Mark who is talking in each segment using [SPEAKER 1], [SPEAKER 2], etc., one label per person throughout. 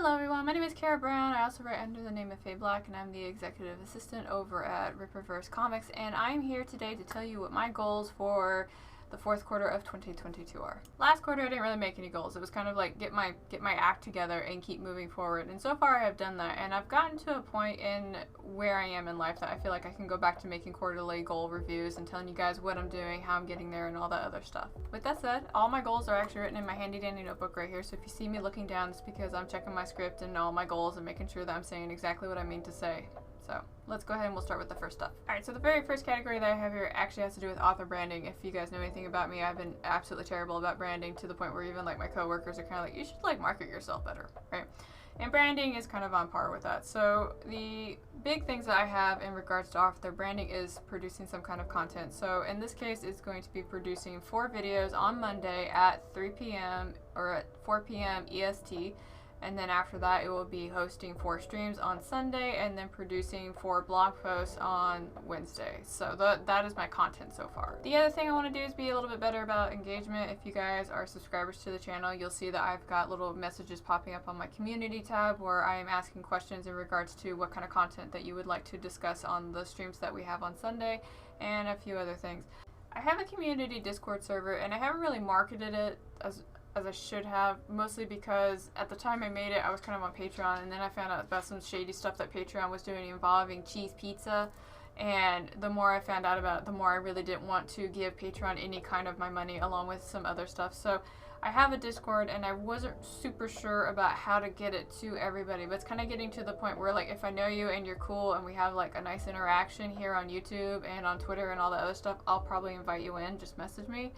[SPEAKER 1] Hello everyone, my name is Carrow. I also write under the name of Faye Black, and I'm the executive assistant over at Rippaverse Comics, and I'm here today to tell you what my goals for the fourth quarter of 2022 are. Last quarter I didn't really make any goals. It was kind of like get my act together and keep moving forward, and so far I have done that, and I've gotten to a point in where I am in life that I feel like I can go back to making quarterly goal reviews and telling you guys what I'm doing, how I'm getting there, and all that other stuff. With that said, all my goals are actually written in my handy dandy notebook right here, so if you see me looking down, it's because I'm checking my script and all my goals and making sure that I'm saying exactly what I mean to say. So let's go ahead and we'll start with the first stuff. Alright, so the very first category that I have here actually has to do with author branding. If you guys know anything about me, I've been absolutely terrible about branding to the point where even like my coworkers are kind of like, you should like market yourself better, right? And branding is kind of on par with that. So the big things that I have in regards to author branding is producing some kind of content. So in this case, it's going to be producing 4 videos on Monday at 3 p.m. or at 4 p.m. EST. And then after that, it will be hosting 4 streams on Sunday and then producing 4 blog posts on Wednesday. So that is my content so far. The other thing I want to do is be a little bit better about engagement. If you guys are subscribers to the channel, you'll see that I've got little messages popping up on my community tab where I am asking questions in regards to what kind of content that you would like to discuss on the streams that we have on Sunday and a few other things. I have a community Discord server, and I haven't really marketed it as I should have, mostly because at the time I made it, I was kind of on Patreon, and then I found out about some shady stuff that Patreon was doing involving cheese pizza, and the more I found out about it, the more I really didn't want to give Patreon any kind of my money along with some other stuff. So I have a Discord, and I wasn't super sure about how to get it to everybody, but it's kind of getting to the point where, like, if I know you and you're cool and we have like a nice interaction here on YouTube and on Twitter and all that other stuff, I'll probably invite you in. Just message me.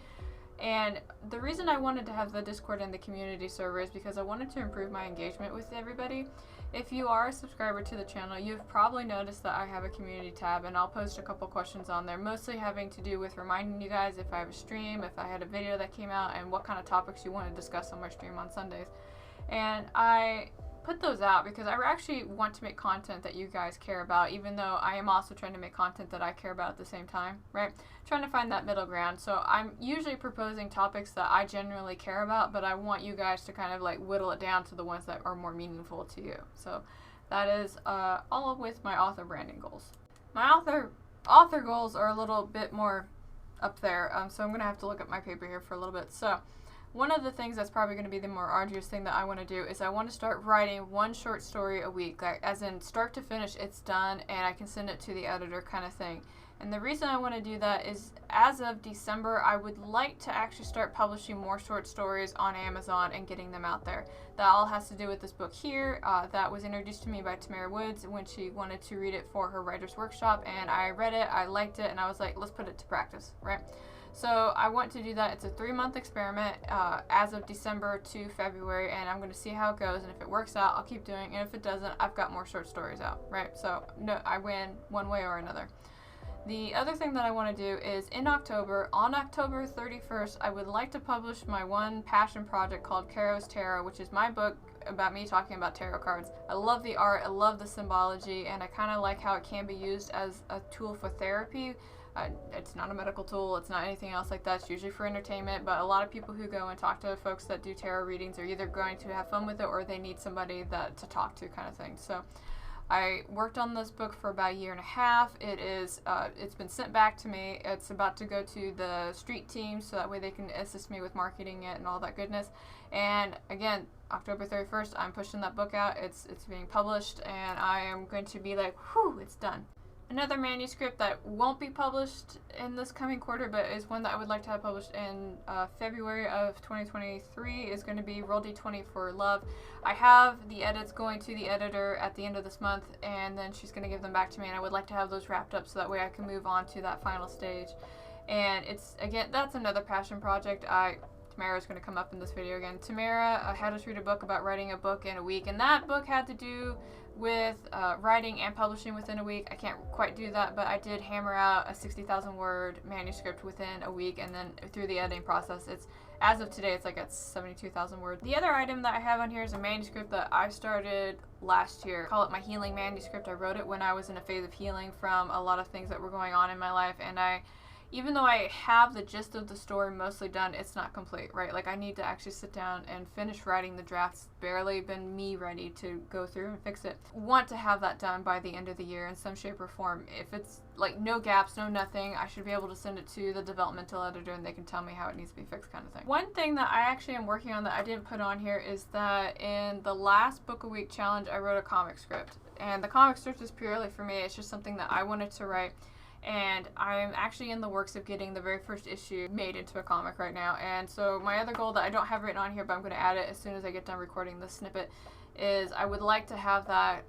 [SPEAKER 1] And the reason I wanted to have the Discord and the community server is because I wanted to improve my engagement with everybody. If you are a subscriber to the channel, you've probably noticed that I have a community tab, and I'll post a couple questions on there, mostly having to do with reminding you guys if I have a stream, if I had a video that came out, and what kind of topics you want to discuss on my stream on Sundays. And I put those out because I actually want to make content that you guys care about, even though I am also trying to make content that I care about at the same time, right? Trying to find that middle ground. So I'm usually proposing topics that I genuinely care about, but I want you guys to kind of like whittle it down to the ones that are more meaningful to you. So that is all with my author branding goals. My author goals are a little bit more up there, so I'm gonna have to look at my paper here for a little bit. So one of the things that's probably going to be the more arduous thing that I want to do is I want to start writing 1 short story a week, like as in start to finish, it's done, and I can send it to the editor kind of thing. And the reason I want to do that is as of December, I would like to actually start publishing more short stories on Amazon and getting them out there. That all has to do with this book here that was introduced to me by Tamara Woods when she wanted to read it for her writer's workshop, and I read it, I liked it, and I was like, let's put it to practice, right? So I want to do that. It's a 3-month experiment as of December to February, and I'm going to see how it goes, and if it works out, I'll keep doing it, and if it doesn't, I've got more short stories out, right? So no, I win one way or another. The other thing that I want to do is in October, on October 31st, I would like to publish my one passion project called Carrow's Tarot, which is my book about me talking about tarot cards. I love the art, I love the symbology, and I kind of like how it can be used as a tool for therapy. It's not a medical tool, it's not anything else like that, it's usually for entertainment, but a lot of people who go and talk to folks that do tarot readings are either going to have fun with it or they need somebody to talk to kind of thing. So I worked on this book for about 1.5 years. It's been sent back to me. It's about to go to the street team so that way they can assist me with marketing it and all that goodness. And again, October 31st, I'm pushing that book out. It's being published, and I am going to be like, whew, it's done. Another manuscript that won't be published in this coming quarter, but is one that I would like to have published in February of 2023, is going to be Roll D20 for Love. I have the edits going to the editor at the end of this month, and then she's going to give them back to me, and I would like to have those wrapped up so that way I can move on to that final stage. And it's, again, that's another passion project. Tamara's going to come up in this video again. Tamara had us read a book about writing a book in a week, and that book had to do with writing and publishing within a week. I can't quite do that, but I did hammer out a 60,000 word manuscript within a week, and then through the editing process, it's, as of today, it's like at 72,000 words. The other item that I have on here is a manuscript that I started last year. I call it my healing manuscript. I wrote it when I was in a phase of healing from a lot of things that were going on in my life, and I even though I have the gist of the story mostly done, it's not complete, right? Like, I need to actually sit down and finish writing the draft. It's barely been me ready to go through and fix it. Want to have that done by the end of the year in some shape or form. If it's like no gaps, no nothing, I should be able to send it to the developmental editor and they can tell me how it needs to be fixed, kind of thing. One thing that I actually am working on that I didn't put on here is that in the last book a week challenge, I wrote a comic script. And the comic script is purely for me. It's just something that I wanted to write. And I'm actually in the works of getting the very first issue made into a comic right now. And so my other goal that I don't have written on here, but I'm going to add it as soon as I get done recording this snippet, is I would like to have that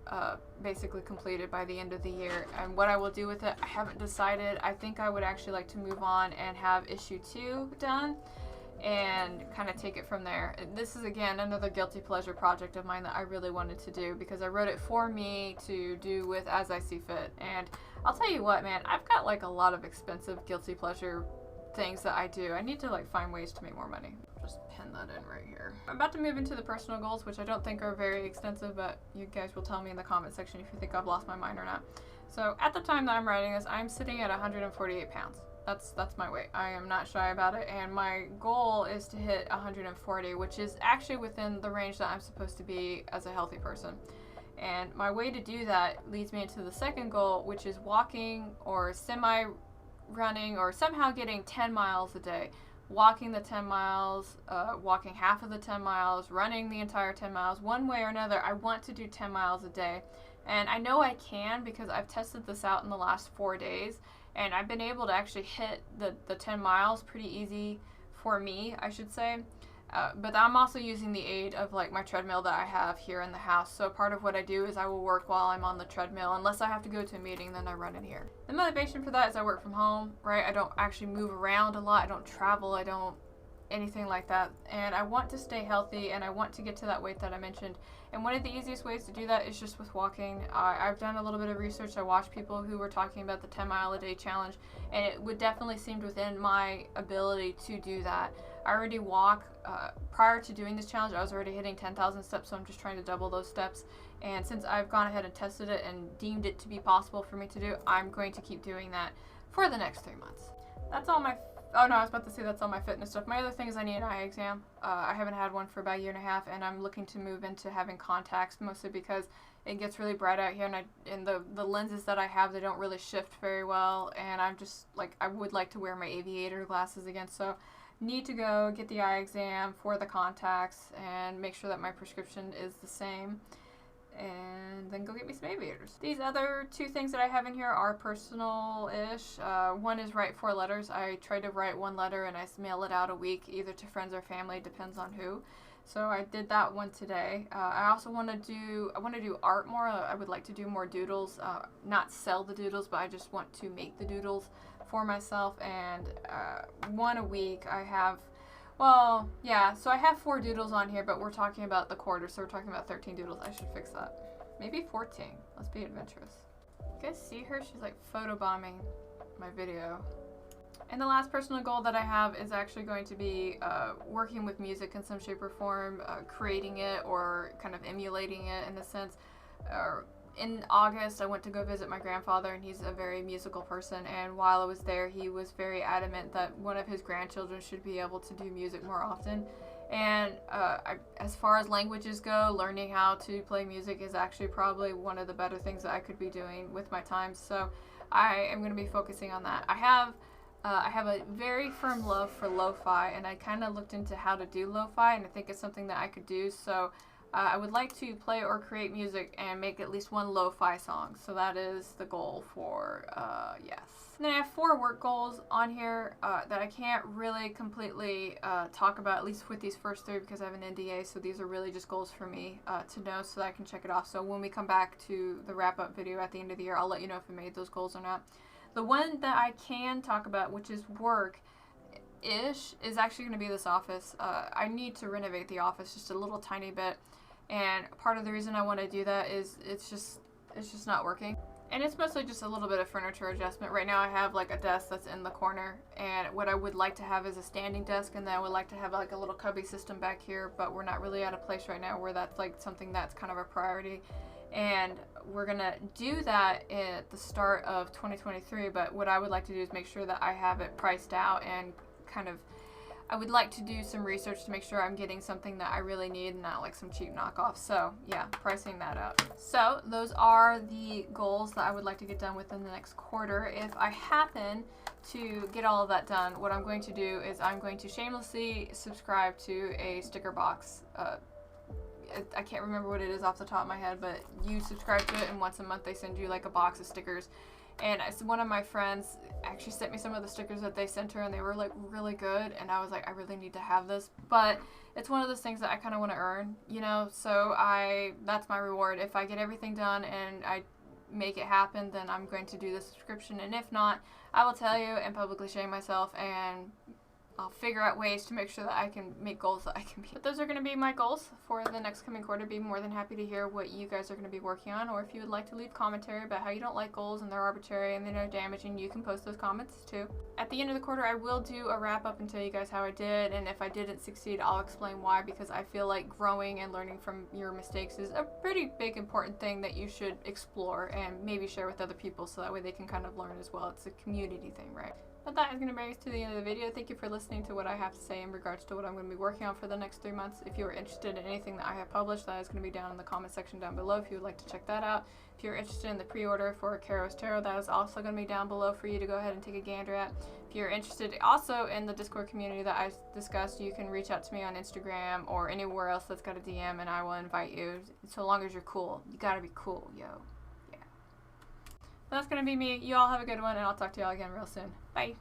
[SPEAKER 1] basically completed by the end of the year. And what I will do with it, I haven't decided. I think I would actually like to move on and have issue 2 done and kind of take it from there. This is, again, another guilty pleasure project of mine that I really wanted to do because I wrote it for me to do with as I see fit. And I'll tell you what, man, I've got like a lot of expensive guilty pleasure things that I do. I need to like find ways to make more money. Just pin that in right here. I'm about to move into the personal goals, which I don't think are very extensive, but you guys will tell me in the comment section if you think I've lost my mind or not. So at the time that I'm writing this, I'm sitting at 148 pounds. That's my weight. I am not shy about it, and my goal is to hit 140, which is actually within the range that I'm supposed to be as a healthy person. And my way to do that leads me into the second goal, which is walking or semi-running or somehow getting 10 miles a day. Walking the 10 miles, walking half of the 10 miles, running the entire 10 miles. One way or another, I want to do 10 miles a day. And I know I can because I've tested this out in the last 4 days. And I've been able to actually hit the 10 miles pretty easy for me, I should say. But I'm also using the aid of like my treadmill that I have here in the house. So part of what I do is I will work while I'm on the treadmill. Unless I have to go to a meeting, then I run in here. The motivation for that is I work from home, right? I don't actually move around a lot. I don't travel. I don't anything like that. And I want to stay healthy and I want to get to that weight that I mentioned. And one of the easiest ways to do that is just with walking. I've done a little bit of research. I watched people who were talking about the 10 mile a day challenge, and it would definitely seem within my ability to do that. I already walk. Prior to doing this challenge, I was already hitting 10,000 steps, so I'm just trying to double those steps. And since I've gone ahead and tested it and deemed it to be possible for me to do, I'm going to keep doing that for the next 3 months. That's all my oh no, I was about to say that's all my fitness stuff. My other thing is I need an eye exam. I haven't had one for about a year and a half, and I'm looking to move into having contacts, mostly because it gets really bright out here, and the lenses that I have, they don't really shift very well, and I'm just like, I would like to wear my aviator glasses again, so need to go get the eye exam for the contacts and make sure that my prescription is the same. And then go get me some aviators. These other 2 things that I have in here are personal-ish. One is write 4 letters. I try to write 1 letter and I mail it out a week, either to friends or family, depends on who. So I did that one today. I also want to do art more. I would like to do more doodles. Not sell the doodles, but I just want to make the doodles for myself. And 1 a week. I have. Well, yeah, so I have 4 doodles on here, but we're talking about the quarter, so we're talking about 13 doodles. I should fix that. Maybe 14. Let's be adventurous. You guys see her? She's like photobombing my video. And the last personal goal that I have is actually going to be working with music in some shape or form, creating it or kind of emulating it in a sense. In August, I went to go visit my grandfather, and he's a very musical person, and while I was there, he was very adamant that one of his grandchildren should be able to do music more often. And as far as languages go, learning how to play music is actually probably one of the better things that I could be doing with my time, so I am going to be focusing on that. I have a very firm love for lo-fi, and I kind of looked into how to do lo-fi, and I think it's something that I could do, so I would like to play or create music and make at least 1 lo-fi song. So that is the goal for, yes. And then I have 4 work goals on here that I can't really completely talk about, at least with these first 3, because I have an NDA. So these are really just goals for me to know so that I can check it off. So when we come back to the wrap-up video at the end of the year, I'll let you know if I made those goals or not. The one that I can talk about, which is work-ish, is actually going to be this office. I need to renovate the office just a little tiny bit. And part of the reason I want to do that is it's just not working. And it's mostly just a little bit of furniture adjustment. Right now I have like a desk that's in the corner, and what I would like to have is a standing desk, and then I would like to have like a little cubby system back here, but we're not really at a place right now where that's like something that's kind of a priority. And we're gonna do that at the start of 2023, but what I would like to do is make sure that I have it priced out and kind of, I would like to do some research to make sure I'm getting something that I really need and not like some cheap knockoffs. So yeah, pricing that out. So those are the goals that I would like to get done within the next quarter. If I happen to get all of that done, what I'm going to do is I'm going to shamelessly subscribe to a sticker box. I can't remember what it is off the top of my head, but you subscribe to it and once a month they send you like a box of stickers. And one of my friends actually sent me some of the stickers that they sent her, and they were like really good, and I was like, I really need to have this. But it's one of those things that I kind of want to earn, you know, so that's my reward. If I get everything done and I make it happen, then I'm going to do the subscription, and if not, I will tell you and publicly shame myself, and I'll figure out ways to make sure that I can make goals that I can meet. But those are going to be my goals for the next coming quarter. Be more than happy to hear what you guys are going to be working on, or if you would like to leave commentary about how you don't like goals and they're arbitrary and they're damaging, you can post those comments too. At the end of the quarter, I will do a wrap up and tell you guys how I did, and if I didn't succeed, I'll explain why, because I feel like growing and learning from your mistakes is a pretty big important thing that you should explore and maybe share with other people so that way they can kind of learn as well. It's a community thing, right? But that is going to bring us to the end of the video. Thank you for listening to what I have to say in regards to what I'm going to be working on for the next 3 months. If you are interested in anything that I have published, that is going to be down in the comment section down below if you would like to check that out. If you're interested in the pre-order for Carrow's Tarot, that is also going to be down below for you to go ahead and take a gander at. If you're interested also in the Discord community that I discussed, you can reach out to me on Instagram or anywhere else that's got a DM, and I will invite you, so long as you're cool. You gotta be cool, yo. Yeah. That's going to be me. You all have a good one, and I'll talk to y'all again real soon. Bye.